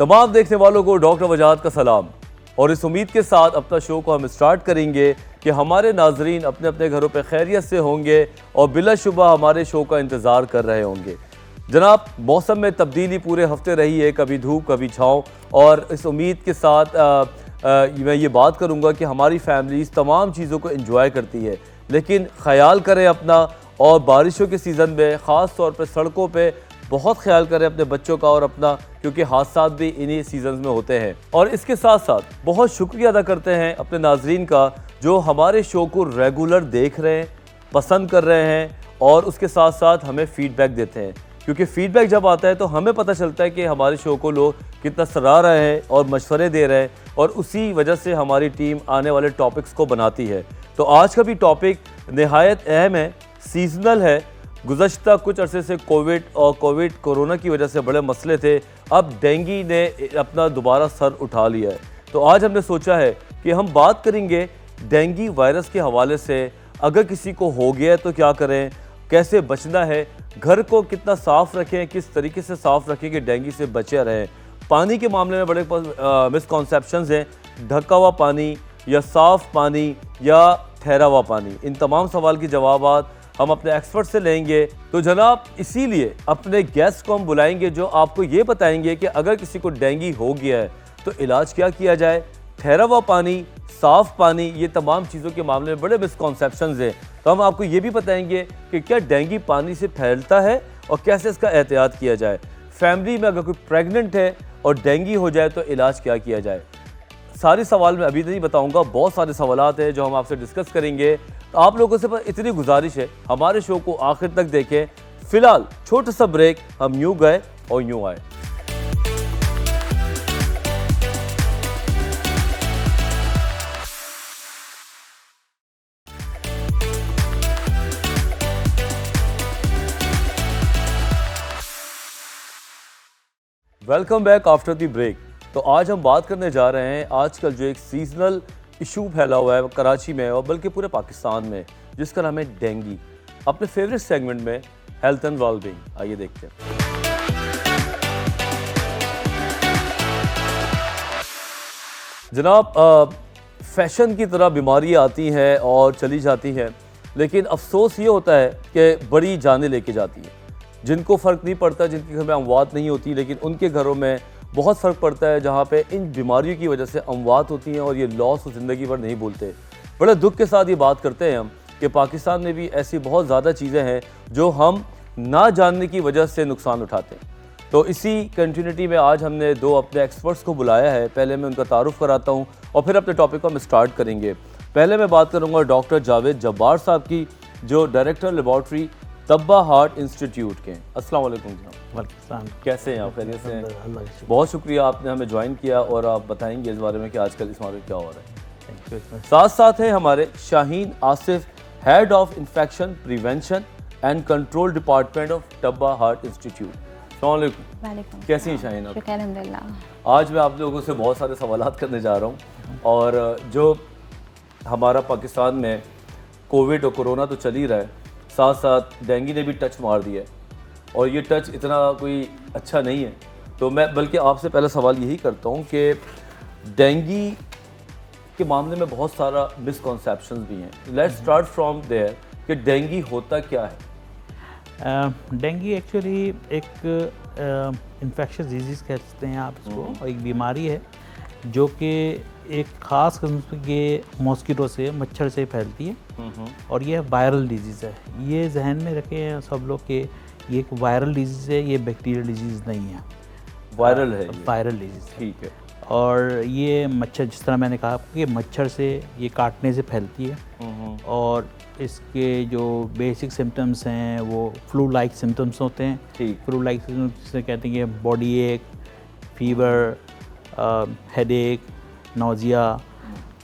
तमाम देखने वालों को डॉक्टर वजाहत का सलाम और इस उम्मीद के साथ अपना शो को हम स्टार्ट करेंगे कि हमारे नाजरीन अपने अपने घरों पर खैरियत से होंगे और बिलाशुबा हमारे शो का इंतज़ार कर रहे होंगे। जनाब, मौसम में तब्दीली पूरे हफ्ते रही है, कभी धूप कभी छाँव, और इस उम्मीद के साथ मैं ये बात करूँगा कि हमारी फैमिलीज़ तमाम चीज़ों को एंजॉय करती है, लेकिन ख्याल करें अपना, और बारिशों के सीज़न में ख़ास तौर पर सड़कों पे बहुत ख्याल करें अपने बच्चों का और अपना, क्योंकि हादसा भी इन्हीं सीज़न में होते हैं। और इसके साथ साथ बहुत शुक्रिया अदा करते हैं अपने नाजरीन का जो हमारे शो को रेगुलर देख रहे हैं, पसंद कर रहे हैं और उसके साथ साथ हमें फ़ीडबैक देते हैं, क्योंकि फ़ीडबैक जब आता है तो हमें पता चलता है कि हमारे शो को लोग कितना सराह रहे हैं और मशवरे दे रहे हैं, और उसी वजह से हमारी टीम आने वाले टॉपिक्स को बनाती है। तो आज का भी टॉपिक नहायत अहम है, सीजनल है। गुज़श्ता कुछ अरसे से कोरोना की वजह से बड़े मसले थे, अब डेंगू ने अपना दोबारा सर उठा लिया है। तो आज हमने सोचा है कि हम बात करेंगे डेंगू वायरस के हवाले से, अगर किसी को हो गया तो क्या करें, कैसे बचना है, घर को कितना साफ़ रखें, किस तरीके से साफ़ रखें कि डेंगू से बचे रहें। पानी के मामले में बड़े मिसकॉन्सेप्शंस हैं, ढका हुआ पानी या साफ़ पानी या ठहरा हुआ पानी, इन तमाम सवाल के जवाब हम अपने एक्सपर्ट से लेंगे। तो जनाब, इसीलिए अपने गेस्ट को हम बुलाएंगे जो आपको ये बताएंगे कि अगर किसी को डेंगू हो गया है तो इलाज क्या किया जाए, ठहरा हुआ पानी, साफ़ पानी, ये तमाम चीज़ों के मामले में बड़े मिसकॉन्सेप्शंस हैं। तो हम आपको ये भी बताएंगे कि क्या डेंगू पानी से फैलता है और कैसे इसका एहतियात किया जाए। फैमिली में अगर कोई प्रेग्नेंट है और डेंगू हो जाए तो इलाज क्या किया जाए। सारे सवाल मैं अभी नहीं बताऊंगा, बहुत सारे सवालात हैं जो हम आपसे डिस्कस करेंगे। तो आप लोगों से इतनी गुजारिश है, हमारे शो को आखिर तक देखें। फ़िलहाल छोटा सा ब्रेक, हम यूँ गए और यूँ आए। Welcome back after the break. तो आज हम बात करने जा रहे हैं आजकल जो एक सीजनल इशू फैला हुआ है कराची में और बल्कि पूरे पाकिस्तान में, जिसका नाम है डेंगू। अपने फेवरेट सेगमेंट में हेल्थ एंड वेलबींग, आइए देखते हैं। जनाब, फैशन की तरह बीमारी आती हैं और चली जाती हैं, लेकिन अफसोस ये होता है कि बड़ी जानें लेके जाती हैं। जिनको फ़र्क नहीं पड़ता, जिनके घर में अमवात नहीं होती, लेकिन उनके घरों में बहुत फ़र्क पड़ता है, जहाँ पे इन बीमारियों की वजह से अमवात होती हैं और ये लॉस ज़िंदगी भर नहीं भूलते। बड़े दुख के साथ ये बात करते हैं हम कि पाकिस्तान में भी ऐसी बहुत ज़्यादा चीज़ें हैं जो हम ना जानने की वजह से नुकसान उठाते हैं। तो इसी कंटिन्यूटी में आज हमने दो अपने एक्सपर्ट्स को बुलाया है। पहले मैं उनका तारुफ कराता हूँ और फिर अपने टॉपिक को हम स्टार्ट करेंगे। पहले मैं बात करूँगा डॉक्टर जावेद जब्बार साहब की, जो डायरेक्टर लेबॉर्ट्री तब्बा हार्ट इंस्टीट्यूट के। अस्सलाम वालेकुम जनाब। कैसे हैं आप? खैरियत से हैं? बहुत शुक्रिया, आपने हमें ज्वाइन किया और आप बताएंगे इस बारे में कि आजकल इस बारे में क्या हो रहा है। साथ साथ हैं हमारे Shaheen Asif, head of infection prevention and control department of Tabba heart institute. अस्सलाम वालेकुम। कैसी हैं शाहीन आप? अल्हम्दुलिल्लाह। आज मैं आप लोगों से बहुत सारे सवालात करने जा रहा हूँ, और जो हमारा पाकिस्तान में कोविड और कोरोना तो चल ही रहा है, साथ साथ डेंगू ने भी टच मार दिया है, और ये टच इतना कोई अच्छा नहीं है। तो मैं बल्कि आपसे पहला सवाल यही करता हूँ कि डेंगू के मामले में बहुत सारा मिसकॉन्सेप्शंस भी हैं। लेट्स स्टार्ट फ्रॉम देयर कि डेंगू होता क्या है। डेंगू एक्चुअली एक इन्फेक्शस डिजीज़ कहते हैं आप इसको, और एक बीमारी है जो कि एक ख़ास किस्म के मॉस्किटो से, मच्छर से फैलती है, और ये वायरल डिजीज़ है। ये जहन में रखें सब लोग कि ये एक वायरल डिजीज़ है, ये बैक्टीरियल डिजीज़ नहीं है, वायरल है, वायरल डिजीज़। ठीक है। और ये मच्छर, जिस तरह मैंने कहा कि मच्छर से, ये काटने से फैलती है, और इसके जो बेसिक सिम्टम्स हैं वो फ्लू लाइक सिम्टम्स होते हैं। फ्लू लाइक सिम्टम्स से कहते हैं कि बॉडी एक, फीवर, हेडेक, नोज़िया,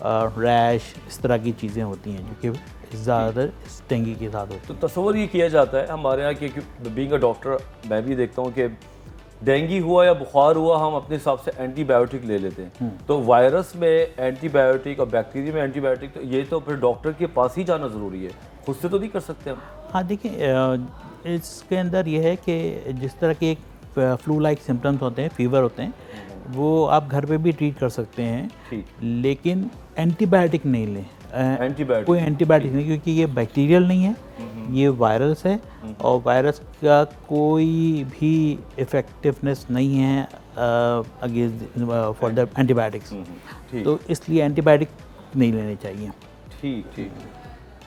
रैश, इस तरह की चीज़ें होती हैं जो कि ज़्यादातर डेंगू के साथ होती हैं। तो तस्वर ये किया जाता है हमारे यहाँ कि बीइंग अ डॉक्टर मैं भी देखता हूँ कि डेंगू हुआ या बुखार हुआ, हम अपने हिसाब से एंटीबायोटिक ले लेते हैं। तो वायरस में एंटीबायोटिक और बैक्टीरिया में एंटीबायोटिक, तो ये तो फिर डॉक्टर के पास ही जाना ज़रूरी है, खुद से तो नहीं कर सकते हम। हाँ देखिए, इसके अंदर ये है कि जिस तरह के एक फ्लू लाइक सिम्टम्स होते हैं, फीवर होते हैं, वो आप घर पे भी ट्रीट कर सकते हैं, लेकिन एंटीबायोटिक नहीं लें। कोई एंटीबायोटिक नहीं, क्योंकि ये बैक्टीरियल नहीं है, ये वायरस है, और वायरस का कोई भी इफेक्टिवनेस नहीं है अगेंस्ट फॉर द एंटीबायोटिक्स। तो इसलिए एंटीबायोटिक नहीं लेने चाहिए। ठीक।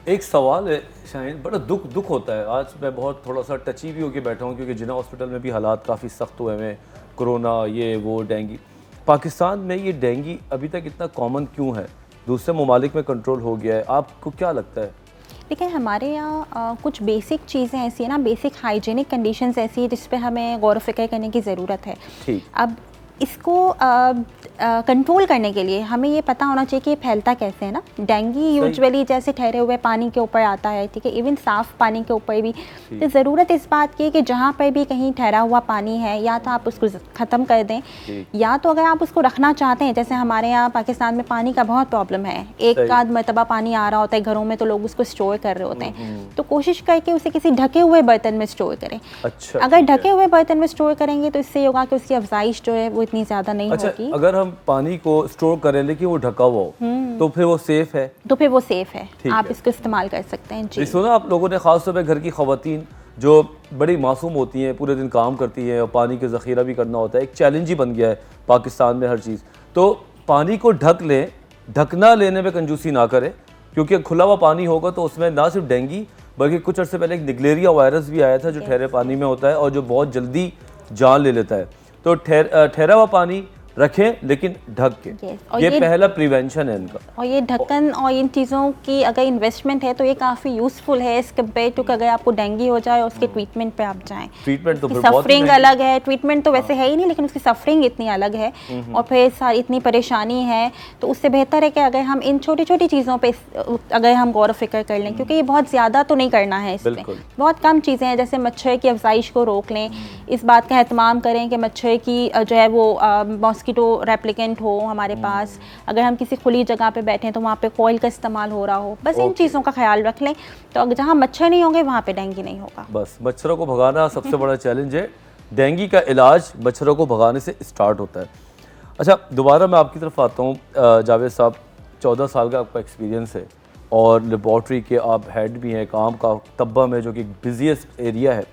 एक सवाल है शाहीन, बड़ा दुख होता है। आज मैं बहुत थोड़ा सा टची भी होकर बैठा हूँ, क्योंकि जिन्ना हॉस्पिटल में भी हालात काफ़ी सख्त हुए हैं, कोरोना, ये वो, डेंगू। पाकिस्तान में ये डेंगू अभी तक इतना कॉमन क्यों है? दूसरे ममालिक में कंट्रोल हो गया है, आपको क्या लगता है? देखिए, हमारे यहाँ कुछ बेसिक चीज़ें ऐसी है ना, बेसिक हाइजीनिक कंडीशंस ऐसी है जिस पे हमें गौर व फिक्र करने की ज़रूरत है। अब इसको कंट्रोल करने के लिए हमें ये पता होना चाहिए कि ये फैलता कैसे है ना। डेंगू यूजुअली जैसे ठहरे हुए पानी के ऊपर आता है, ठीक है, इवन साफ़ पानी के ऊपर भी। तो ज़रूरत इस बात की है कि जहाँ पर भी कहीं ठहरा हुआ पानी है, या तो आप उसको ख़त्म कर दें, या तो अगर आप उसको रखना चाहते हैं, जैसे हमारे यहाँ पाकिस्तान में पानी का बहुत प्रॉब्लम है, एक आध मरतबा पानी आ रहा होता है घरों में, तो लोग उसको स्टोर कर रहे होते हैं। तो कोशिश करके उसे किसी ढके हुए बर्तन में स्टोर करें। अगर ढके हुए बर्तन में स्टोर करेंगे तो इससे होगा कि उसकी अफजाइश जो है वो इतनी ज़्यादा नहीं होगी। अगर हम पानी को स्टोर करें लेकिन वो ढका हुआ हो, तो फिर वो सेफ है? तो फिर वो सेफ है, आप इसको इस्तेमाल कर सकते हैं। जी, सुना आप लोगों ने, खासतौर पे घर की ख़वातीन जो बड़ी मासूम होती हैं, पूरे दिन काम करती हैं और पानी का ज़ख़ीरा भी करना होता है, एक चैलेंज ही बन गया है पाकिस्तान में हर चीज़। तो पानी को ढक लें, ढकना लेने में कंजूसी ना करें, क्योंकि खुला हुआ पानी होगा तो उसमें ना सिर्फ डेंगू, बल्कि कुछ अर्से पहले एक निगलेरिया वायरस भी आया था जो ठहरे पानी में होता है और जो बहुत जल्दी जान ले लेता है। तो ठहरा हुआ पानी रखें, लेकिन ढक के। ये पहला प्रिवेंशन है इनका। और ये ढक्कन और इन चीज़ों की अगर इन्वेस्टमेंट है तो ये काफ़ी यूज़फुल है एज़ कम्पेयर टू अगर आपको डेंगू हो जाए और उसके ट्रीटमेंट पे आप जाएं। ट्रीटमेंट तो सफरिंग अलग है, ट्रीटमेंट तो वैसे है ही नहीं, लेकिन उसकी सफरिंग इतनी अलग है और फिर सारी इतनी परेशानी है। तो उससे बेहतर है कि अगर हम इन छोटी छोटी चीज़ों पर अगर हम गौर फिक्र कर लें, क्योंकि ये बहुत ज़्यादा तो नहीं करना है, इसमें बहुत कम चीज़ें हैं। जैसे मच्छर की अफजाइश को रोक लें, इस बात का एहतमाम करें कि मच्छर की जो है वो मॉस्किटो रेप्लिकेंट हो हमारे पास। अगर हम किसी खुली जगह पे बैठे हैं तो वहाँ पे कॉइल का इस्तेमाल हो रहा हो। बस इन चीज़ों का ख्याल रख लें, तो अगर जहाँ मच्छर नहीं होंगे वहाँ पे डेंगू नहीं होगा। बस मच्छरों को भगाना सबसे बड़ा चैलेंज है। डेंगू का इलाज मच्छरों को भगाने से स्टार्ट होता है। अच्छा, दोबारा मैं आपकी तरफ आता हूँ जावेद साहब, 14 साल का आपका एक्सपीरियंस है और लेबॉर्ट्री के आप हेड भी हैं, काम का तब्बा में जो कि बिजिएस्ट एरिया है।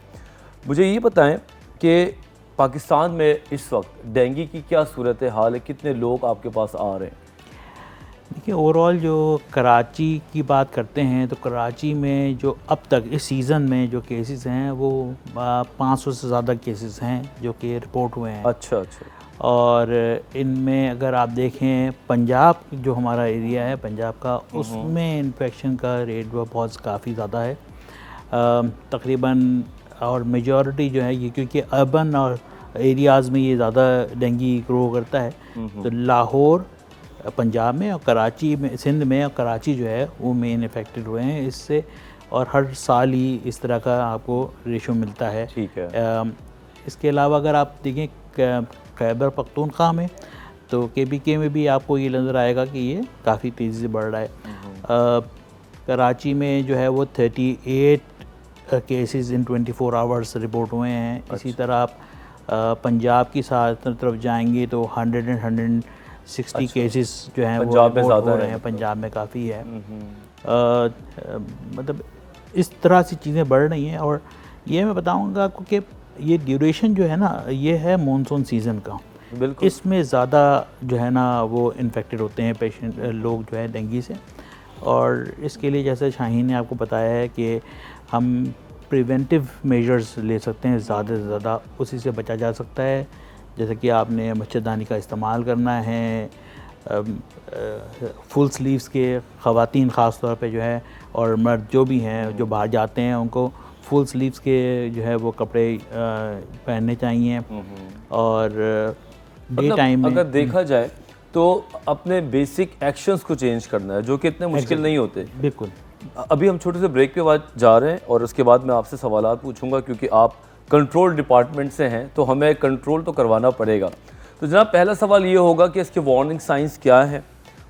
मुझे ये बताएं कि पाकिस्तान में इस वक्त डेंगू की क्या सूरत हाल है, कितने लोग आपके पास आ रहे हैं? देखिए, ओवरऑल जो कराची की बात करते हैं तो कराची में जो अब तक इस सीज़न में जो केसेस हैं वो 500 से ज़्यादा केसेस हैं जो कि रिपोर्ट हुए हैं। अच्छा। और इनमें अगर आप देखें पंजाब जो हमारा एरिया है पंजाब का, उसमें इन्फेक्शन का रेट वो बहुत काफ़ी ज़्यादा है तकरीबन। और मेजॉरिटी जो है ये, क्योंकि अर्बन और एरियाज़ में ये ज़्यादा डेंगू ग्रो करता है, तो लाहौर पंजाब में और कराची में, सिंध में और कराची जो है वो मेन इफ़ेक्टेड हुए हैं इससे। और हर साल ही इस तरह का आपको रेशो मिलता है। ठीक है। इसके अलावा अगर आप देखें खैबर पख्तूनख्वा में, तो KPK में भी आपको ये नज़र आएगा कि ये काफ़ी तेज़ी से बढ़ रहा है। कराची में जो है वो 38 केसेस इन 24 आवर्स रिपोर्ट हुए हैं। इसी तरह आप पंजाब की तरफ जाएंगे तो 100 and 160 केसेस जो हैं वो रिपोर्ट हो रहे हैं। पंजाब में काफ़ी है। मतलब इस तरह से चीज़ें बढ़ रही हैं। और ये मैं बताऊंगा आपको कि ये ड्यूरेशन जो है ना, ये है मॉनसून सीज़न का। बिल्कुल, इसमें ज़्यादा जो है ना वो इन्फेक्टेड होते हैं पेशेंट लोग जो है डेंगू से। और इसके लिए जैसे शाहीन ने आपको बताया है कि हम प्रिवेंटिव मेजर्स ले सकते हैं, ज़्यादा से ज़्यादा उसी से बचा जा सकता है। जैसे कि आपने मच्छरदानी का इस्तेमाल करना है, फुल स्लीव्स के ख़वातीन ख़ास तौर पे जो है, और मर्द जो भी हैं जो बाहर जाते हैं उनको फुल स्लीव्स के जो है वो कपड़े पहनने चाहिए। और डे टाइम में अगर देखा जाए तो अपने बेसिक एक्शंस को चेंज करना है, जो कि इतने मुश्किल नहीं होते। बिल्कुल। अभी हम छोटे से ब्रेक के बाद जा रहे हैं और उसके बाद मैं आपसे सवालात पूछूंगा, क्योंकि आप कंट्रोल डिपार्टमेंट से हैं तो हमें कंट्रोल तो करवाना पड़ेगा। तो जनाब, पहला सवाल ये होगा कि इसके वार्निंग साइंस क्या है।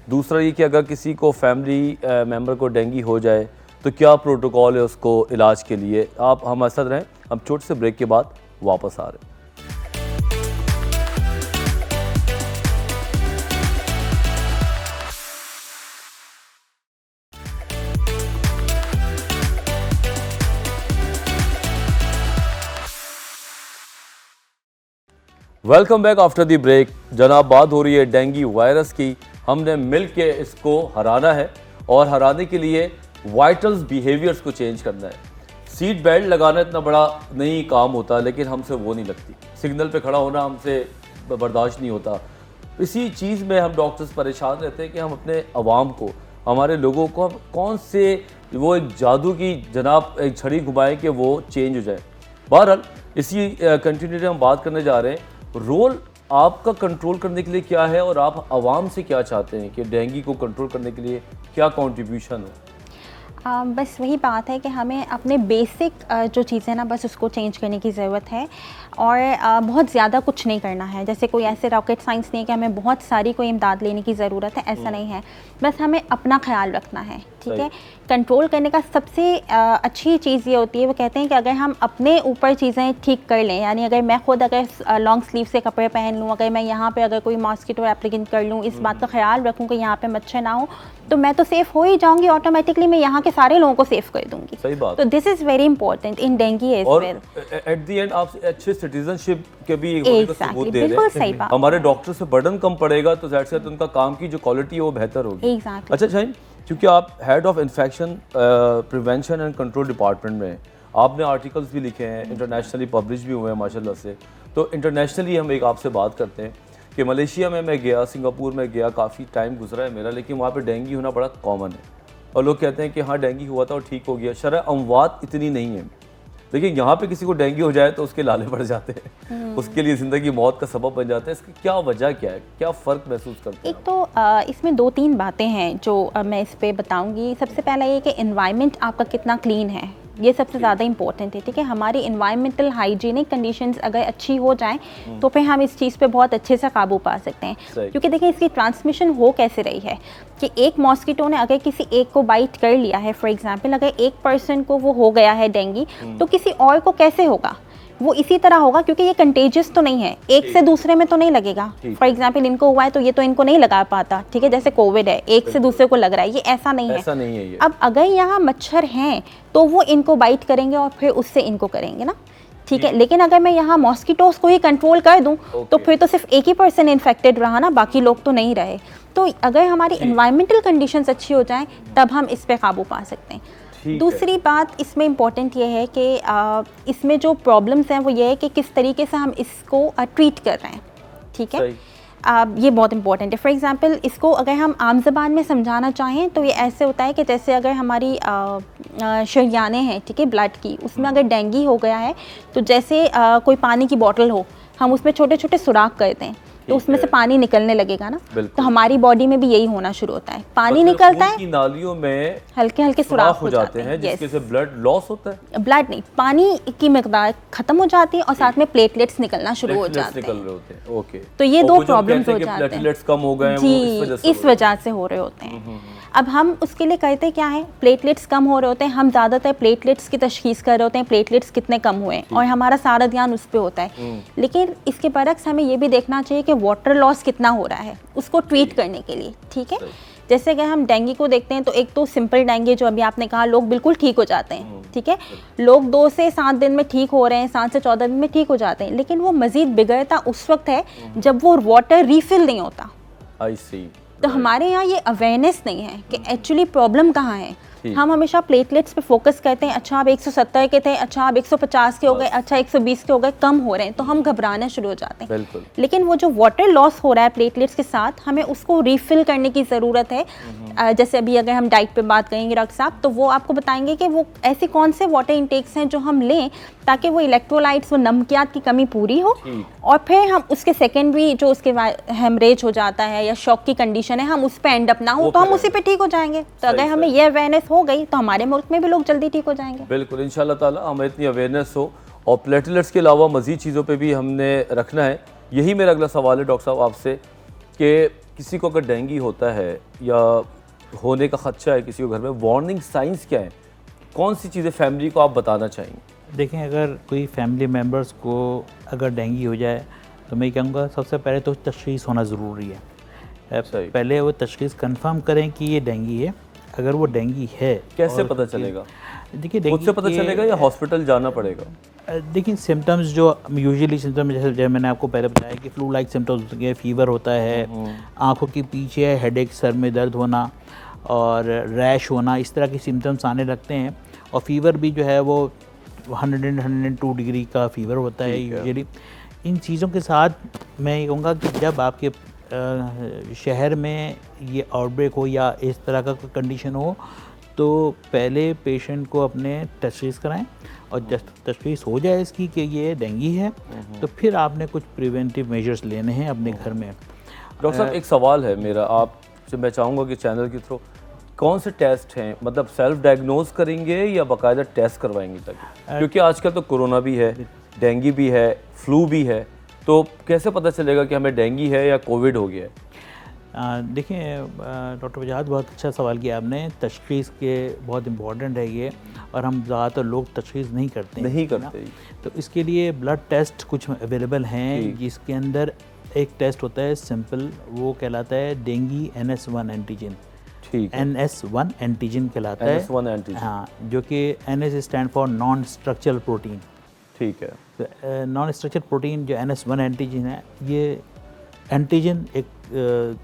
दूसरा ये कि अगर किसी को फैमिली मेम्बर को डेंगू हो जाए तो क्या प्रोटोकॉल है उसको इलाज के लिए। आप हमारे साथ रहें, हम छोटे से ब्रेक के बाद वापस आ रहे हैं। Welcome back after the break. जनाब, बात हो रही है डेंगू वायरस की। हमने मिल के इसको हराना है और हराने के लिए वाइटल्स बिहेवियर्स को चेंज करना है। सीट बेल्ट लगाना इतना बड़ा नहीं काम होता, लेकिन हमसे वो नहीं लगती। सिग्नल पे खड़ा होना हमसे बर्दाश्त नहीं होता। इसी चीज़ में हम डॉक्टर्स परेशान रहते हैं कि हम अपने अवाम को, हमारे लोगों को हम कौन से वो एक जादू की जनाब एक छड़ी घुमाएं कि वो चेंज हो जाए। बहरहाल इसी कंटिन्यूटी हम बात करने जा रहे हैं। रोल आपका कंट्रोल करने के लिए क्या है और आप आवाम से क्या चाहते हैं कि डेंगू को कंट्रोल करने के लिए क्या कंट्रीब्यूशन हो? बस वही बात है कि हमें अपने बेसिक जो चीज़ें ना बस उसको चेंज करने की ज़रूरत है और बहुत ज़्यादा कुछ नहीं करना है। जैसे कोई ऐसे रॉकेट साइंस नहीं है कि हमें बहुत सारी कोई इमदाद लेने की ज़रूरत है, ऐसा नहीं है। बस हमें अपना ख्याल रखना है, ठीक है। कंट्रोल करने का सबसे अच्छी चीज़ ये होती है, वो कहते हैं कि अगर हम अपने ऊपर चीज़ें ठीक कर लें, यानी अगर मैं खुद अगर लॉन्ग स्लीव से कपड़े पहन लूँ, अगर मैं यहाँ पे अगर कोई मॉस्किटो एप्लीकेंट कर लूँ, इस बात का ख्याल रखूँ कि यहाँ पे मच्छर ना हो, तो मैं तो सेफ़ हो ही जाऊँगी ऑटोमेटिकली। मैं यहाँ के सारे लोगों को सेफ कर दूँगी। सही बात। तो this is very important in dengue as well. At the end आप अच्छे सिटीजनशिप के भी एक होने का सबूत दे रहे हैं। सही बात। हमारे डॉक्टर से बर्डन कम पड़ेगा तो ज़ाहिर सी बात है उनका काम की जो क्वालिटी है वो बेहतर होगी। एग्जैक्टली। अच्छा शाहीन, क्योंकि आप head of infection prevention and control department में, आपने आर्टिकल्स भी लिखे हैं, इंटरनेशनली पब्लिश भी हुए हैं माशाल्लाह से। तो इंटरनेशनली हम एक आपसे बात करते हैं कि मलेशिया में मैं गया, सिंगापुर में गया, काफ़ी टाइम गुजरा है मेरा, लेकिन वहाँ पे डेंगू होना बड़ा कॉमन है और लोग कहते हैं कि हाँ डेंगू हुआ था और ठीक हो गया। शरह अमवात इतनी नहीं है, लेकिन यहाँ पे किसी को डेंगू हो जाए तो उसके लाले पड़ जाते हैं, उसके लिए ज़िंदगी मौत का सबब बन जाता है। इसकी क्या वजह क्या है, क्या फ़र्क महसूस करते हैं? एक तो इसमें 2-3 बातें हैं जो मैं इस पे बताऊंगी। सबसे पहला ये कि एनवायरनमेंट आपका कितना क्लीन है, ये सबसे ज़्यादा इंपॉर्टेंट है, ठीक है। हमारी इन्वायरमेंटल हाइजीनिक कंडीशंस अगर अच्छी हो जाएं तो फिर हम इस चीज़ पे बहुत अच्छे से काबू पा सकते हैं। क्योंकि देखिए इसकी ट्रांसमिशन हो कैसे रही है कि एक मॉस्किटो ने अगर किसी एक को बाइट कर लिया है, फॉर एग्जांपल अगर एक पर्सन को वो हो गया है डेंगू, तो किसी और को कैसे होगा? वो इसी तरह होगा, क्योंकि ये कंटेजियस तो नहीं है, एक से दूसरे में तो नहीं लगेगा। फॉर एग्जांपल इनको हुआ है तो ये तो इनको नहीं लगा पाता, ठीक है। जैसे कोविड है, एक से दूसरे को लग रहा है, ये ऐसा नहीं है ये। अब अगर यहाँ मच्छर हैं तो वो इनको बाइट करेंगे और फिर उससे इनको करेंगे ना, ठीक है। लेकिन अगर मैं यहाँ मॉस्किटोज को ही कंट्रोल कर दूँ तो फिर तो सिर्फ एक ही पर्सन इन्फेक्टेड रहा ना, बाकी लोग तो नहीं रहे। तो अगर हमारी इन्वायरमेंटल कंडीशंस अच्छी हो जाएं तब हम इस पे काबू पा सकते हैं। दूसरी बात इसमें इम्पॉर्टेंट ये है कि इसमें जो प्रॉब्लम्स हैं वो ये है कि किस तरीके से हम इसको ट्रीट कर रहे हैं, ठीक है। ये बहुत इंपॉर्टेंट है। फॉर एग्जांपल इसको अगर हम आम ज़बान में समझाना चाहें तो ये ऐसे होता है कि जैसे अगर हमारी शरियानें हैं, ठीक है, ब्लड की, उसमें अगर डेंगू हो गया है तो जैसे कोई पानी की बोतल हो, हम उसमें छोटे छोटे सुराख करते हैं तो उसमें से पानी निकलने लगेगा ना। तो हमारी बॉडी में भी यही होना शुरू होता है, पानी निकलता है, नालियों में हल्के हल्के सुराख हो जाते हैं जिसके से ब्लड लॉस होता है। ब्लड नहीं, पानी की मिकदार खत्म हो जाती है और साथ में प्लेटलेट्स निकलना शुरू हो जाते हैं। ओके, तो ये दो प्रॉब्लम्स हो जाते हैं। प्लेटलेट्स कम हो गए जी, इस वजह से हो रहे होते हैं। अब हम उसके लिए करते क्या है, प्लेटलेट्स कम हो रहे होते हैं, हम ज़्यादातर प्लेटलेट्स की तशखीस कर रहे होते हैं, प्लेटलेट्स कितने कम हुए और हमारा सारा ध्यान उस पर होता है। लेकिन इसके बरक्स हमें ये भी देखना चाहिए कि वाटर लॉस कितना हो रहा है उसको ट्रीट करने के लिए, ठीक है। जैसे अगर हम डेंगू को देखते हैं तो एक तो सिंपल डेंगू जो अभी आपने कहा, लोग बिल्कुल ठीक हो जाते हैं, ठीक है। लोग 2 से 7 दिन में ठीक हो रहे हैं, 7 से 14 दिन में ठीक हो जाते हैं, लेकिन वो मज़ीद बिगड़ता उस वक्त है जब वो वाटर रीफिल नहीं होता। आई सी। तो हमारे यहाँ ये अवेयरनेस नहीं है कि एक्चुअली प्रॉब्लम कहाँ है। हम हमेशा प्लेटलेट्स पे फोकस करते हैं, अच्छा आप 170 के थे, अच्छा आप 150 के हो गए, अच्छा 120 के हो गए, कम हो रहे हैं, तो हम घबराना शुरू हो जाते हैं। बिल्कुल। लेकिन वो जो वाटर लॉस हो रहा है प्लेटलेट्स के साथ, हमें उसको रिफिल करने की ज़रूरत है। जैसे अभी अगर हम डाइट पे बात करेंगे डॉक्टर साहब, तो वो आपको बताएंगे कि वो ऐसे कौन से वाटर इंटेक्स हैं जो हम लें ताकि वो इलेक्ट्रोलाइट्स, वो नमकियात की कमी पूरी हो, और फिर हम उसके सेकेंडरी जो उसके हेमरेज हो जाता है या शॉक की कंडीशन है, हम उस पर एंड अप ना हो, तो हम उसी पे ठीक हो जाएंगे। तो अगर हमें ये अवेयरनेस हो गई तो हमारे मुल्क में भी लोग जल्दी ठीक हो जाएंगे। बिल्कुल, इंशाल्लाह ताला हमें इतनी अवेयरनेस हो और प्लेटलेट्स के अलावा मज़ीद चीज़ों पे भी हमने रखना है। यही मेरा अगला सवाल है डॉक्टर साहब आपसे कि किसी को अगर डेंगू होता है या होने का ख़दशा है किसी को घर में, वार्निंग साइंस क्या है, कौन सी चीज़ें फैमिली को आप बताना चाहेंगे? देखें, अगर कोई फैमिली मेम्बर्स को अगर डेंगू हो जाए तो मैं कहूँगा सबसे पहले तो तशख़ीस होना ज़रूरी है। पहले वो तशख़ीस कंफर्म करें कि ये डेंगू है। अगर वो डेंगी है कैसे पता चलेगा? देखिए खुद से पता चलेगा या हॉस्पिटल जाना पड़ेगा? देखिए सिम्टम्स जो यूजुअली सिम्टम्स जैसे मैंने आपको पहले बताया कि फ्लू लाइक सिम्टम्स होते हैं, फीवर होता है, आंखों के पीछे हेडेक, सर में दर्द होना और रैश होना, इस तरह के सिम्टम्स आने लगते हैं। और फीवर भी जो है वो 102 डिग्री का फीवर होता है यूजुअली। इन चीज़ों के साथ मैं ये कहूँगा कि जब आपके शहर में ये आउटब्रेक हो या इस तरह का कोई कंडीशन हो तो पहले पेशेंट को अपने तशख़ीस कराएं और जब तशख़ीस हो जाए इसकी कि ये डेंगी है तो फिर आपने कुछ प्रिवेंटिव मेजर्स लेने हैं अपने घर में। डॉक्टर साहब एक सवाल है मेरा आपसे, मैं चाहूँगा कि चैनल के थ्रू कौन से टेस्ट हैं, मतलब सेल्फ डायग्नोज करेंगे या बाकायदा टेस्ट करवाएंगे ताकि, क्योंकि आजकल तो कोरोना भी है, डेंगी भी है, फ्लू भी है, तो कैसे पता चलेगा कि हमें डेंगी है या कोविड हो गया है? देखिए डॉक्टर वजाहत बहुत अच्छा सवाल किया आपने। तशख़ीस के बहुत इम्पॉर्टेंट है ये, और हम ज़्यादातर लोग तशख़ीस नहीं करते। तो इसके लिए ब्लड टेस्ट कुछ अवेलेबल हैं जिसके अंदर एक टेस्ट होता है सिंपल, वो कहलाता है dinghy NS1 antigen. NS1 antigen कहलाता है। NS1 एंटीजन, हाँ, जो कि NS stand for non structural protein. ठीक है। तो नॉन स्ट्रक्चरल प्रोटीन जो NS1 एंटीजन है, ये एंटीजन एक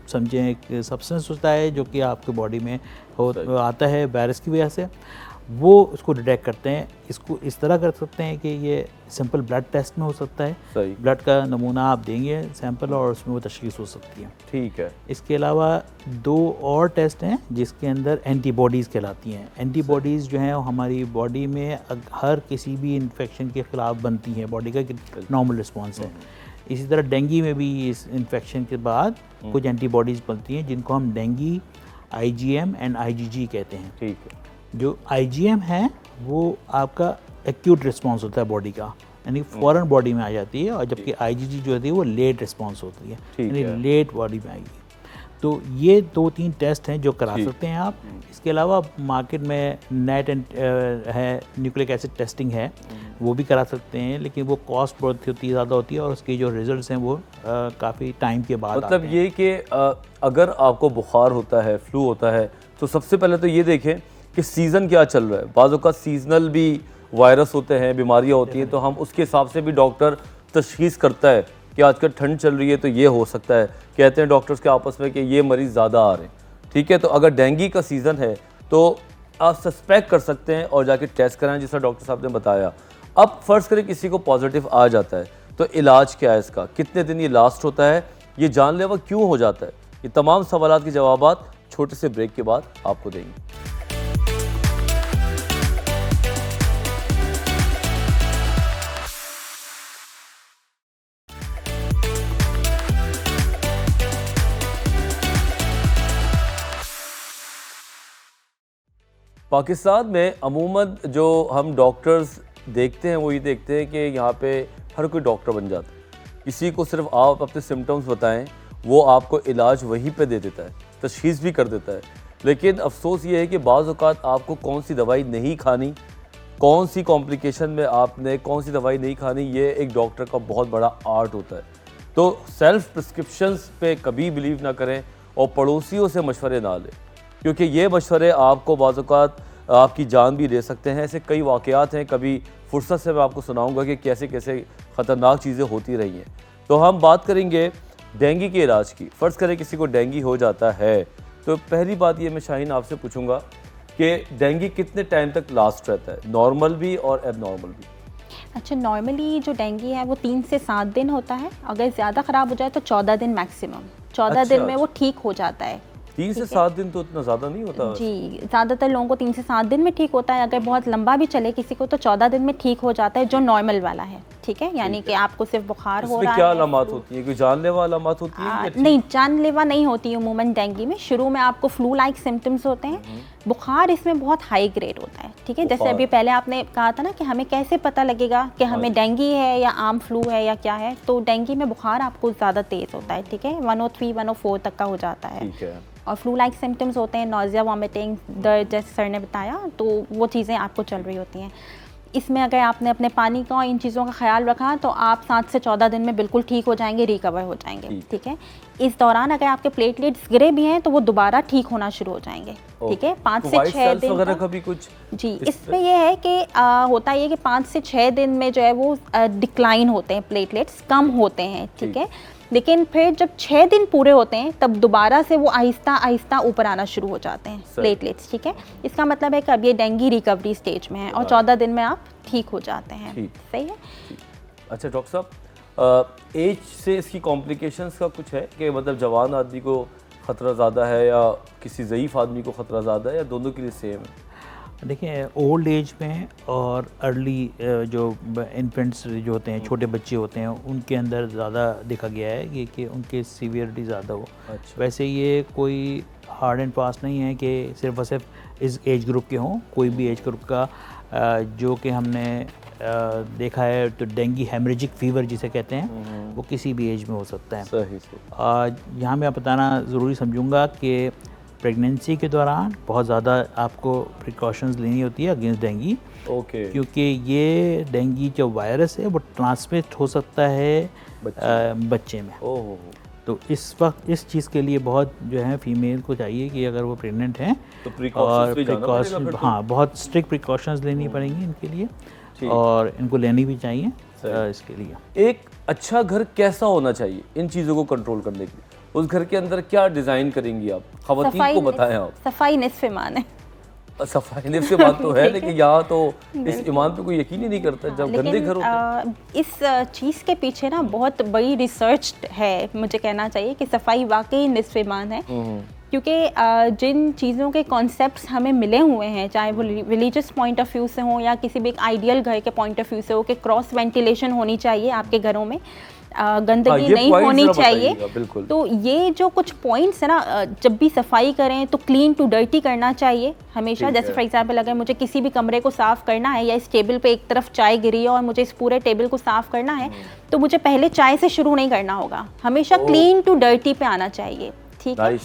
समझें एक सब्सटेंस होता है जो कि आपके बॉडी में आता है वायरस की वजह से, वो उसको डिटेक्ट करते हैं। इसको इस तरह कर सकते हैं कि ये सिंपल ब्लड टेस्ट में हो सकता है, ब्लड का नमूना आप देंगे सैंपल और उसमें वो तशख़ीस हो सकती है। ठीक है। इसके अलावा 2 और टेस्ट हैं जिसके अंदर एंटीबॉडीज़ कहलाती हैं। एंटीबॉडीज़ जो हैं हमारी बॉडी में हर किसी भी इन्फेक्शन के ख़िलाफ़ बनती हैं, बॉडी का नॉर्मल रिस्पॉन्स है। इसी तरह डेंगी में भी इस इन्फेक्शन के बाद कुछ एंटीबॉडीज़ बनती हैं जिनको हम डेंगी IgM एंड IgG कहते हैं। ठीक है। जो IgM है वो आपका एक्यूट रिस्पॉन्स होता है बॉडी का, यानी फ़ौरन बॉडी में आ जाती है, और जबकि IgG जो होती है वो लेट रिस्पॉन्स होती है, यानी लेट बॉडी में आएगी। तो ये 2-3 टेस्ट हैं जो करा सकते हैं आप। इसके अलावा मार्केट में नेट है, न्यूक्लिक एसिड टेस्टिंग है, वो भी करा सकते हैं, लेकिन वो कॉस्ट बहुत होती है, ज़्यादा होती है, और उसके जो रिजल्ट्स हैं वो काफ़ी टाइम के बाद मतलब ये कि अगर आपको बुखार होता है, फ्लू होता है, तो सबसे पहले तो ये देखें कि सीज़न क्या चल रहा है। बाज़ों का सीजनल भी वायरस होते हैं, बीमारियाँ होती हैं, तो हम उसके हिसाब से भी डॉक्टर तशख़ीस करता है कि आजकल ठंड चल रही है तो ये हो सकता है। कहते हैं डॉक्टर्स के आपस में कि ये मरीज़ ज़्यादा आ रहे हैं, ठीक है। तो अगर डेंगी का सीज़न है तो आप सस्पेक्ट कर सकते हैं और जाके टेस्ट कराएं, जिस तरह डॉक्टर साहब ने बताया। अब फ़र्ज़ करें किसी को पॉजिटिव आ जाता है, तो इलाज क्या है इसका, कितने दिन ये लास्ट होता है, ये जानलेवा क्यों हो जाता है? ये तमाम सवालात के जवाबात छोटे से ब्रेक के बाद आपको देंगे। पाकिस्तान में अमूमन जो हम डॉक्टर्स देखते हैं वो ये देखते हैं कि यहाँ पे हर कोई डॉक्टर बन जाता है। किसी को सिर्फ आप अपने सिम्टम्स बताएं, वो आपको इलाज वहीं पे दे देता है, तशख़ीस भी कर देता है। लेकिन अफसोस ये है कि बाज़ औक़ात आपको कौन सी दवाई नहीं खानी, कौन सी कॉम्प्लिकेशन में आपने कौन सी दवाई नहीं खानी, ये एक डॉक्टर का बहुत बड़ा आर्ट होता है। तो सेल्फ़ प्रिस्क्रिप्शंस पे कभी बिलीव ना करें और पड़ोसियों से मशवरे ना लें, क्योंकि ये मशवरे आपको बाज़ औक़ात आपकी जान भी ले सकते हैं। ऐसे कई वाक़यात हैं, कभी फुर्सत से मैं आपको सुनाऊंगा कि कैसे कैसे ख़तरनाक चीज़ें होती रही हैं। तो हम बात करेंगे डेंगी के इलाज की। फ़र्ज़ करें किसी को डेंगी हो जाता है, तो पहली बात ये मैं शाहीन आपसे पूछूंगा कि डेंगी कितने टाइम तक लास्ट रहता है, नॉर्मल भी और एबनॉर्मल भी? अच्छा, नॉर्मली जो डेंगी है वो 3 से 7 दिन होता है, अगर ज़्यादा ख़राब हो जाए तो 14 दिन मैक्सिमम। 14 दिन में वो ठीक हो जाता है। 3 से 7 दिन तो इतना ज़्यादा नहीं होता जी, ज़्यादातर लोगों को 3 से 7 दिन में ठीक होता है। अगर बहुत लंबा भी चले किसी को तो 14 दिन में ठीक हो जाता है, जो नॉर्मल वाला है, ठीक है। यानी कि आपको सिर्फ बुखार हो रहा है। क्या अलामत होती है, कोई जानलेवा अलामत होती है? नहीं, जानलेवा नहीं होती है उमूमन डेंगी में। शुरू में आपको फ्लू लाइक सिम्टम्स होते हैं, बुखार इसमें बहुत हाई ग्रेड होता है, ठीक है। जैसे अभी पहले आपने कहा था ना कि हमें कैसे पता लगेगा कि हमें डेंगी है या आम फ्लू है या क्या है, तो डेंगी में बुखार आपको ज़्यादा तेज़ होता है, ठीक है, 103, 104 तक का हो जाता है। और फ्लू लाइक सिम्टम्स होते हैं, नॉजिया, वॉमिटिंग, दर्द, जैसे सर ने बताया, तो वो चीज़ें आपको चल रही होती हैं। इसमें अगर आपने अपने पानी का और इन चीज़ों का ख्याल रखा तो आप 7 से 14 दिन में बिल्कुल ठीक हो जाएंगे, रिकवर हो जाएंगे। ठीक है, इस दौरान अगर आपके प्लेटलेट्स गिरे भी हैं तो वो दोबारा ठीक होना शुरू हो जाएंगे। ठीक है, 5 से 6 दिन वगैरह का भी कुछ जी, इसमें यह है कि होता ये कि 5 से 6 दिन में जो है वो डिक्लाइन होते हैं, प्लेटलेट्स कम होते हैं। ठीक है, लेकिन फिर जब 6 दिन पूरे होते हैं तब दोबारा से वो आहिस्ता आहिस्ता ऊपर आना शुरू हो जाते हैं प्लेटलेट्स। ठीक है, इसका मतलब है कि अब ये डेंगू रिकवरी स्टेज में है और 14 दिन में आप ठीक हो जाते हैं। सही है। अच्छा डॉक्टर साहब, एज से इसकी कॉम्प्लिकेशंस का कुछ है कि मतलब जवान आदमी को ख़तरा ज़्यादा है या किसी ज़ईफ़ आदमी को ख़तरा ज़्यादा है या दोनों के लिए सेम है? देखिए, ओल्ड एज में और अर्ली जो इन्फेंट्स जो होते हैं, छोटे बच्चे होते हैं, उनके अंदर ज़्यादा देखा गया है कि उनके सीवियरिटी ज़्यादा हो। अच्छा। वैसे ये कोई हार्ड एंड फास्ट नहीं है कि सिर्फ और सिर्फ इस एज ग्रुप के हों। कोई भी एज ग्रुप का जो कि हमने देखा है तो डेंगू हेमरेजिक फीवर जिसे कहते हैं, वो किसी भी एज में हो सकता है। सही। यहाँ मैं बताना ज़रूरी समझूंगा कि प्रेगनेंसी के दौरान बहुत ज़्यादा आपको प्रिकॉशंस लेनी होती है अगेंस्ट डेंगू। ओके। क्योंकि ये डेंगू जो वायरस है वो ट्रांसमिट हो सकता है बच्चे में। ओह। तो इस वक्त इस चीज़ के लिए बहुत जो है फीमेल को चाहिए कि अगर वो प्रेग्नेंट हैं तो प्रिकॉशन, हाँ, बहुत स्ट्रिक्ट प्रिकॉशंस लेनी पड़ेंगी इनके लिए और इनको लेनी भी चाहिए इसके लिए। एक अच्छा घर कैसा होना चाहिए इन चीज़ों को कंट्रोल करने के लिए? उस घर के अंदर क्या डिज़ाइन करेंगी आप? खवातीन को बताएं आप। सफाई निस्फ़ ईमान है। सफाई निस्फ़ ईमान तो है, लेकिन यहाँ तो इस ईमान पे कोई यकीन ही नहीं करता जब गंदे घर होते हैं। इस चीज़ के पीछे ना बहुत बड़ी रिसर्च है, मुझे कहना चाहिए कि सफाई वाकई निस्फ़ ईमान है। क्योंकि जिन चीज़ों के कॉन्सेप्ट्स हमें मिले हुए हैं, चाहे वो रिलीजियस पॉइंट ऑफ व्यू से हो या किसी भी एक आइडियल घर के पॉइंट ऑफ व्यू से हो, कि क्रॉस वेंटिलेशन होनी चाहिए आपके घरों में, गंदगी नहीं होनी चाहिए। तो ये जो कुछ पॉइंट्स है ना, जब भी सफाई करें तो क्लीन टू डर्टी करना चाहिए हमेशा। जैसे फॉर एग्जांपल अगर मुझे किसी भी कमरे को साफ़ करना है या इस टेबल पे एक तरफ चाय गिरी है और मुझे इस पूरे टेबल को साफ़ करना है, तो मुझे पहले चाय से शुरू नहीं करना होगा, हमेशा क्लीन टू डर्टी पे आना चाहिए। ठीक है,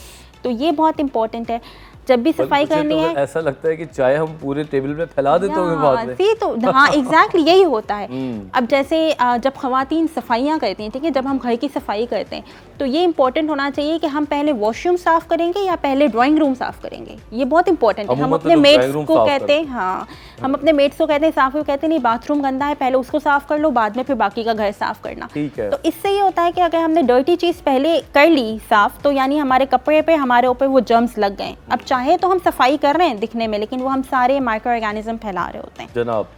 तो ये बहुत इंपॉर्टेंट है जब भी सफाई करनी है। ऐसा लगता है कि चाय हम पूरे टेबल पे फैला देते होंगे बाद में। तो हाँ, एग्जैक्टली यही होता है। अब जैसे जब खवातीन सफाइयाँ करती हैं, ठीक है, जब हम घर की सफाई करते हैं तो ये इंपॉर्टेंट होना चाहिए कि हम पहले वॉशरूम साफ़ करेंगे या पहले ड्राइंग रूम साफ़ करेंगे। ये बहुत इंपॉर्टेंट है। हम अपने मेट्स को कहते हैं, हाँ, हम अपने मेट्स को कहते हैं साफ़, कहते हैं नहीं बाथरूम गंदा है पहले उसको साफ़ कर लो, बाद में फिर बाकी का घर साफ़ करना। तो इससे ये होता है कि अगर हमने डर्टी चीज़ पहले कर ली साफ़, तो यानी हमारे कपड़े पे, हमारे ऊपर वो जर्म्स लग गए। अब चाहे तो हम सफाई कर रहे हैं दिखने में, लेकिन वो हम सारे माइक्रो ऑर्गेनिज्म फैला रहे होते हैं। जनाब,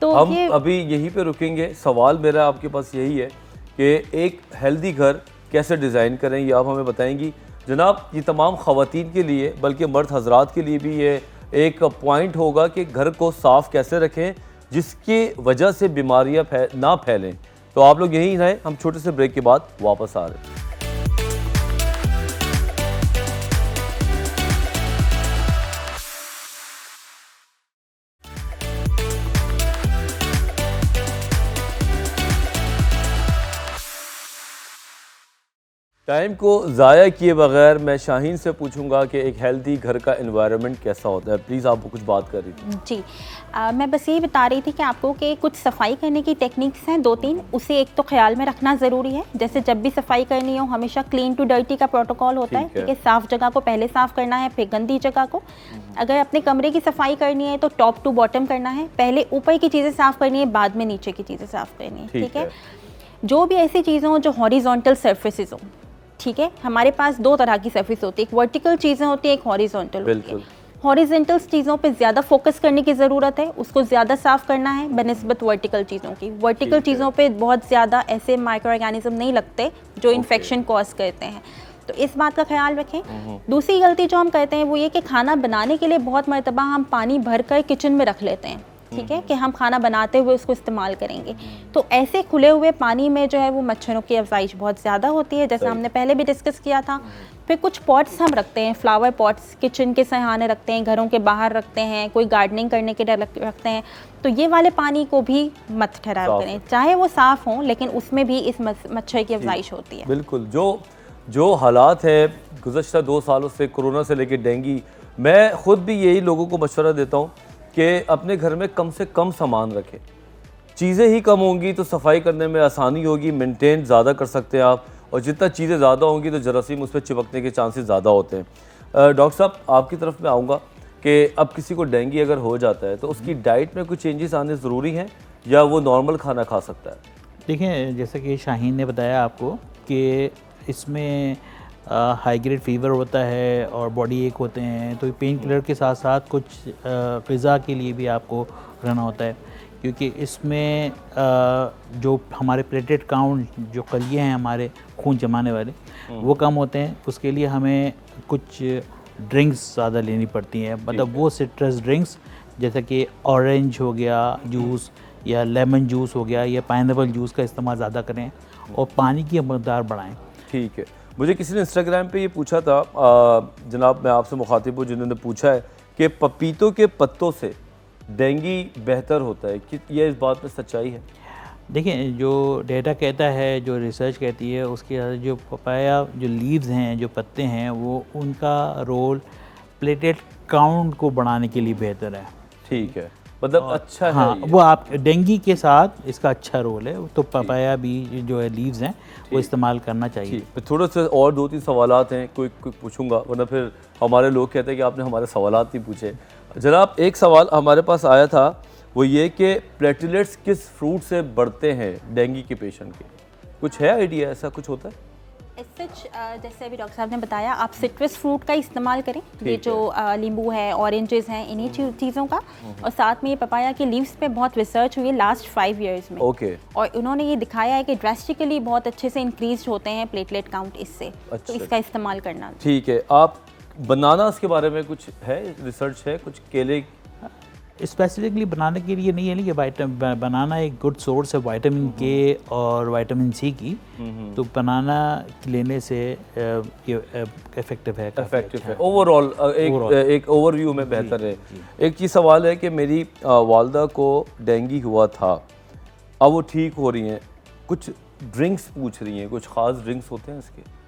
तो हम अभी यहीं पे रुकेंगे। सवाल मेरा आपके पास यही है कि एक हेल्दी घर कैसे डिज़ाइन करें, ये आप हमें बताएंगी। जनाब, ये तमाम ख़वातीन के लिए बल्कि मर्द हजरात के लिए भी ये एक पॉइंट होगा कि घर को साफ़ कैसे रखें जिसकी वजह से बीमारियाँ ना फैलें। तो आप लोग यहीं रहें, हम छोटे से ब्रेक के बाद वापस आ रहे हैं। टाइम को ज़ाया किए बगैर मैं शाहीन से पूछूंगा कि एक हेल्दी घर का एनवायरनमेंट कैसा होता है। प्लीज़ आप कुछ बात कर रही थी। जी, मैं बस ये बता रही थी कि आपको कि कुछ सफाई करने की टेक्निक्स हैं 2-3, उसे एक तो ख्याल में रखना ज़रूरी है। जैसे जब भी सफाई करनी हो हमेशा क्लीन टू डर्टी का प्रोटोकॉल होता है। ठीक है, साफ़ जगह को पहले साफ़ करना है, फिर गंदी जगह को। अगर अपने कमरे की सफाई करनी है तो टॉप टू बॉटम करना है, पहले ऊपर की चीज़ें साफ़ करनी है, बाद में नीचे की चीज़ें साफ़ करनी है। ठीक है, जो भी ऐसी चीज़ें हों जो हॉरिजॉन्टल सर्फेसिस हों, ठीक है, हमारे पास 2 तरह की सरफेस होती है, एक वर्टिकल चीज़ें होती हैं, एक हॉरिजॉन्टल होती है। हॉरिजॉन्टल चीज़ों पे ज़्यादा फोकस करने की ज़रूरत है, उसको ज़्यादा साफ़ करना है बनिस्बत वर्टिकल चीज़ों की। वर्टिकल चीज़ों पे बहुत ज़्यादा ऐसे माइक्रो ऑर्गेनिज्म नहीं लगते जो इन्फेक्शन कॉज करते हैं, तो इस बात का ख्याल रखें। दूसरी गलती जो हम करते हैं वो ये कि खाना बनाने के लिए बहुत मरतबा हम पानी भर कर किचन में रख लेते हैं। ठीक है, कि हम खाना बनाते हुए उसको इस्तेमाल करेंगे, तो ऐसे खुले हुए पानी में जो है वो मच्छरों की अफजाइश बहुत ज़्यादा होती है, जैसे हमने पहले भी डिस्कस किया था। फिर कुछ पॉट्स हम रखते हैं, फ्लावर पॉट्स किचन के सहाने रखते हैं, घरों के बाहर रखते हैं, कोई गार्डनिंग करने के लिए रखते हैं, तो ये वाले पानी को भी मत ठहराव करें, चाहे वो साफ़ हों लेकिन उसमें भी इस मच्छर की अफजाइश होती है। बिल्कुल, जो हालात है गुज़श्ता 2 सालों से कोरोना से लेकर डेंगू, मैं ख़ुद भी यही लोगों को मशवरा देता हूँ कि अपने घर में कम से कम सामान रखें। चीज़ें ही कम होंगी तो सफाई करने में आसानी होगी, मेंटेन ज़्यादा कर सकते हैं आप, और जितना चीज़ें ज़्यादा होंगी तो जरासीम उस पर चिपकने के चांसेस ज़्यादा होते हैं। डॉक्टर साहब, आपकी तरफ मैं आऊँगा कि अब किसी को डेंगू अगर हो जाता है तो उसकी डाइट में कुछ चेंजेस आने ज़रूरी हैं या वो नॉर्मल खाना खा सकता है? देखिए, जैसे कि शाहीन ने बताया आपको कि इसमें हाई ग्रेड फीवर होता है और बॉडी एक होते हैं, तो पेन किलर के साथ साथ कुछ ग़िज़ा के लिए भी आपको रहना होता है, क्योंकि इसमें जो हमारे प्लेटलेट काउंट, जो कलिए हैं हमारे खून जमाने वाले, वो कम होते हैं। उसके लिए हमें कुछ ड्रिंक्स ज़्यादा लेनी पड़ती हैं, मतलब वो सिट्रस ड्रिंक्स जैसे कि ऑरेंज हो गया जूस या लेमन जूस हो गया या पाइनएप्पल जूस का इस्तेमाल ज़्यादा करें और पानी की मकदार बढ़ाएं। ठीक है। मुझे किसी ने इंस्टाग्राम पे ये पूछा था, जनाब मैं आपसे मुखातिब हूँ, जिन्होंने पूछा है कि पपीतों के पत्तों से डेंगू बेहतर होता है, कि ये इस बात में सच्चाई है? देखिए, जो डेटा कहता है, जो रिसर्च कहती है, उसके जो पपाया जो लीव्स हैं, जो पत्ते हैं, वो उनका रोल प्लेटलेट काउंट को बढ़ाने के लिए बेहतर है। ठीक है, मतलब अच्छा है। हाँ, वो आप डेंगू के साथ इसका अच्छा रोल है, तो पपाया भी जो है लीव्स हैं वो इस्तेमाल करना चाहिए। थोड़े से और 2-3 सवालात हैं, कोई पूछूंगा, वरना फिर हमारे लोग कहते हैं कि आपने हमारे सवालात नहीं पूछे। जनाब, एक सवाल हमारे पास आया था, वो ये कि प्लेटलेट्स किस फ्रूट से बढ़ते हैं डेंगू के पेशेंट के? कुछ है आइडिया, ऐसा कुछ होता है? सच जैसे अभी डॉक्टर साहब ने बताया, आप सिट्रस फ्रूट का इस्तेमाल करें, ये जो नींबू है, ऑरेंजेस हैं, इन्हीं चीज़ों का। और साथ में ये पपाया के लीव्स पे बहुत रिसर्च हुई है लास्ट 5 इयर्स में। ओके। और उन्होंने ये दिखाया है कि ड्रेस्टिकली बहुत अच्छे से इंक्रीज होते हैं प्लेटलेट काउंट इससे। तो इसका इस्तेमाल करना। ठीक है। आप बनानास के बारे में कुछ है, रिसर्च है कुछ? केले स्पेसिफिकली बनाने के लिए नहीं है, लेकिन बनाना एक गुड सोर्स है विटामिन के और विटामिन सी की, तो बनाना लेने से ये इफेक्टिव है। ओवरऑल एक ओवरव्यू में बेहतर है। एक चीज़ सवाल है कि मेरी वालदा को डेंगू हुआ था, अब वो ठीक हो रही हैं, कुछ ड्रिंक्स पूछ रही हैं, कुछ ख़ास ड्रिंक्स होते हैं इसके?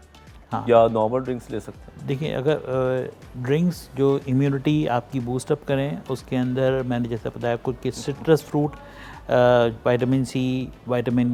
हाँ। या नॉर्मल ड्रिंक्स ले सकते हैं? देखिए, अगर ड्रिंक्स जो इम्यूनिटी आपकी बूस्टअप करें, उसके अंदर मैंने जैसा बताया कुछ कि citrus fruit, vitamin C, vitamin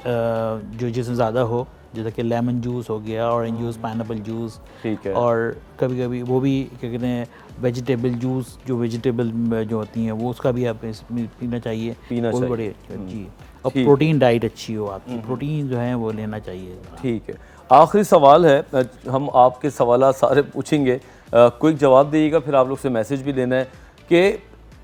जो जिसमें ज़्यादा हो, जैसे कि लेमन जूस हो गया, ऑरेंज जूस, पाइनएप्पल जूस। ठीक है। और कभी कभी वो भी क्या कहते हैं, वेजिटेबल जूस, जो वेजिटेबल जो होती हैं वो, उसका भी आप पीना चाहिए। बड़े जी। और प्रोटीन डाइट अच्छी हो आपकी, प्रोटीन जो है वो लेना चाहिए। ठीक है। आखिरी सवाल है, हम आपके सवाल सारे पूछेंगे, क्विक जवाब दीजिएगा, फिर आप लोग से मैसेज भी लेना है कि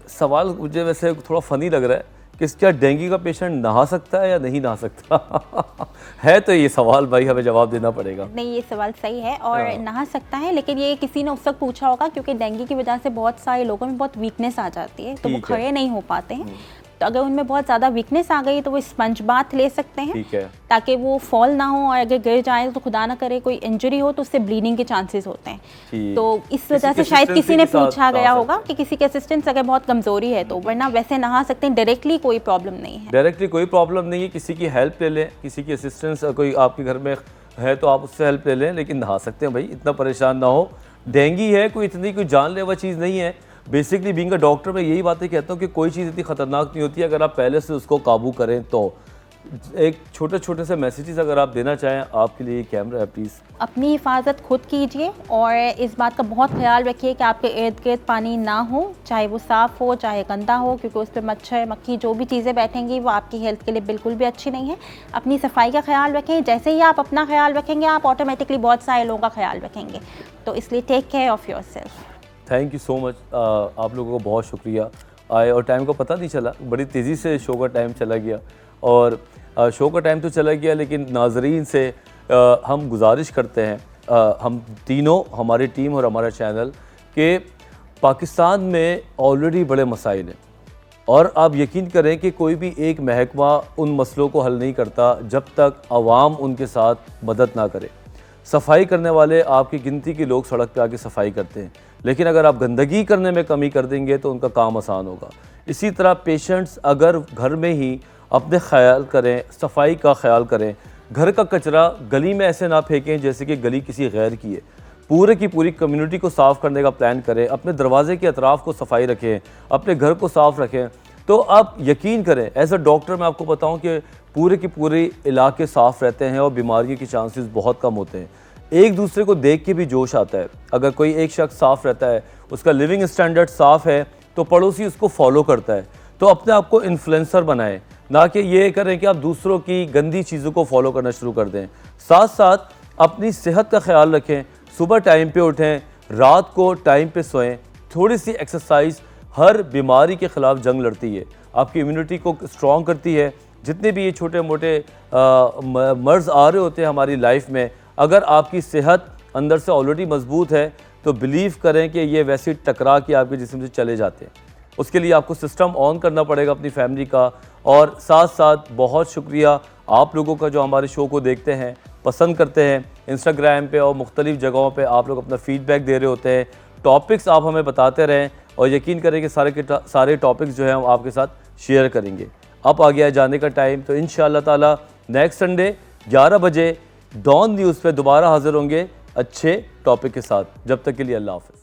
सवाल मुझे वैसे थोड़ा फ़नी लग रहा है कि क्या डेंगू का पेशेंट नहा सकता है या नहीं नहा सकता? है तो ये सवाल भाई हमें जवाब देना पड़ेगा। नहीं, ये सवाल सही है और नहा सकता है, लेकिन ये किसी ने उस वक्त पूछा होगा क्योंकि डेंगू की वजह से बहुत सारे लोगों में बहुत वीकनेस आ जाती है, तो वो खड़े नहीं हो पाते हैं। तो अगर उनमें बहुत ज़्यादा वीकनेस आ गई तो वो स्पंज बाथ ले सकते हैं। ठीक है। ताकि वो फॉल ना हो, और अगर गिर जाए तो खुदा ना करे कोई इंजरी हो तो उससे ब्लीडिंग के चांसेस होते हैं। तो इस वजह से शायद किसी ने पूछा गया होगा कि किसी के असिस्टेंस अगर बहुत कमज़ोरी है तो, वरना वैसे नहा सकते हैं, डायरेक्टली कोई प्रॉब्लम नहीं है। डायरेक्टली कोई प्रॉब्लम नहीं है, किसी की हेल्प ले लें, किसी की असिस्टेंस कोई आपके घर में है तो आप उससे हेल्प ले लें, लेकिन नहा सकते हैं भाई, इतना परेशान ना हो। डेंगू है कोई इतनी कोई जानलेवा चीज़ नहीं है। बेसिकली बीइंग अ डॉक्टर मैं यही बातें कहता हूँ कि कोई चीज़ इतनी ख़तरनाक नहीं होती है अगर आप पहले से उसको काबू करें तो। एक छोटे छोटे से मैसेजेस अगर आप देना चाहें, आपके लिए कैमरा है प्लीज़। अपनी हिफाजत खुद कीजिए और इस बात का बहुत ख्याल रखिए कि आपके इर्द गिर्द पानी ना हो, चाहे वो साफ़ हो चाहे गंदा हो, क्योंकि उस पर मच्छर मक्खी जो भी चीज़ें बैठेंगी वो आपकी हेल्थ के लिए बिल्कुल भी अच्छी नहीं है। अपनी सफाई का ख्याल रखें, जैसे ही आप अपना ख्याल रखेंगे आप ऑटोमेटिकली बहुत सारे लोगों का ख्याल रखेंगे, तो इसलिए take care of yourself. Thank you so much, आप लोगों को बहुत शुक्रिया आए, और टाइम का पता नहीं चला, बड़ी तेज़ी से शो का टाइम चला गया, और शो का टाइम तो चला गया, लेकिन नाजरीन से हम गुजारिश करते हैं, हम तीनों, हमारी टीम और हमारा चैनल, कि पाकिस्तान में ऑलरेडी बड़े मसाइल हैं, और आप यकीन करें कि कोई भी एक महकमा उन मसलों को हल नहीं करता जब तक आवाम उनके साथ मदद ना करे। सफाई करने वाले आपकी गिनती के लोग सड़क पे आके सफाई करते हैं, लेकिन अगर आप गंदगी करने में कमी कर देंगे तो उनका काम आसान होगा। इसी तरह पेशेंट्स अगर घर में ही अपने ख्याल करें, सफाई का ख्याल करें, घर का कचरा गली में ऐसे ना फेंकें जैसे कि गली किसी गैर की है, पूरे की पूरी कम्युनिटी को साफ़ करने का प्लान करें, अपने दरवाजे के अतराफ़ को सफाई रखें, अपने घर को साफ़ रखें, तो आप यकीन करें एज अ डॉक्टर मैं आपको बताऊं कि पूरे के पूरे इलाके साफ़ रहते हैं और बीमारियों के चांसेस बहुत कम होते हैं। एक दूसरे को देख के भी जोश आता है। अगर कोई एक शख्स साफ़ रहता है, उसका लिविंग स्टैंडर्ड साफ़ है, तो पड़ोसी उसको फॉलो करता है। तो अपने आप को इन्फ्लुएंसर बनाएं, ना कि ये करें कि आप दूसरों की गंदी चीज़ों को फॉलो करना शुरू कर दें। साथ साथ अपनी सेहत का ख्याल रखें, सुबह टाइम पे उठें, रात को टाइम पे सोएं, थोड़ी सी एक्सरसाइज हर बीमारी के ख़िलाफ़ जंग लड़ती है, आपकी इम्यूनिटी को स्ट्रॉन्ग करती है। जितने भी ये छोटे मोटे मर्ज़ आ रहे होते हैं हमारी लाइफ में, अगर आपकी सेहत अंदर से ऑलरेडी मजबूत है तो बिलीव करें कि ये वैसे टकरा के आपके जिस्म से चले जाते हैं। उसके लिए आपको सिस्टम ऑन करना पड़ेगा अपनी फैमिली का। और साथ साथ बहुत शुक्रिया आप लोगों का जो हमारे शो को देखते हैं, पसंद करते हैं, इंस्टाग्राम पे और मुख्तलिफ़ जगहों पे आप लोग अपना फ़ीडबैक दे रहे होते हैं। टॉपिक्स आप हमें बताते रहें और यकीन करें कि सारे टॉपिक्स जो हैं हम आपके साथ शेयर करेंगे। अब आ गया है जाने का टाइम, तो इंशाअल्लाह ताला नेक्स्ट संडे 11 बजे डॉन न्यूज़ पे दोबारा हाजिर होंगे अच्छे टॉपिक के साथ। जब तक के लिए अल्लाह हाफ़िज़।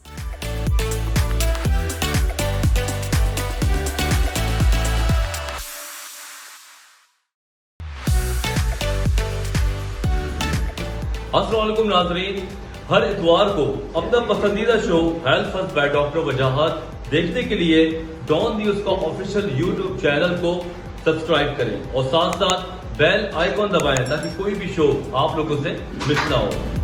अस्सलाम वालेकुम नाज़रीन, हर इतवार को अपना पसंदीदा show health first by doctor वजाहत देखने के लिए डॉन न्यूज़ का ऑफिशियल यूट्यूब चैनल को सब्सक्राइब करें और साथ साथ बेल आइकॉन दबाएं ताकि कोई भी शो आप लोगों से मिस ना हो।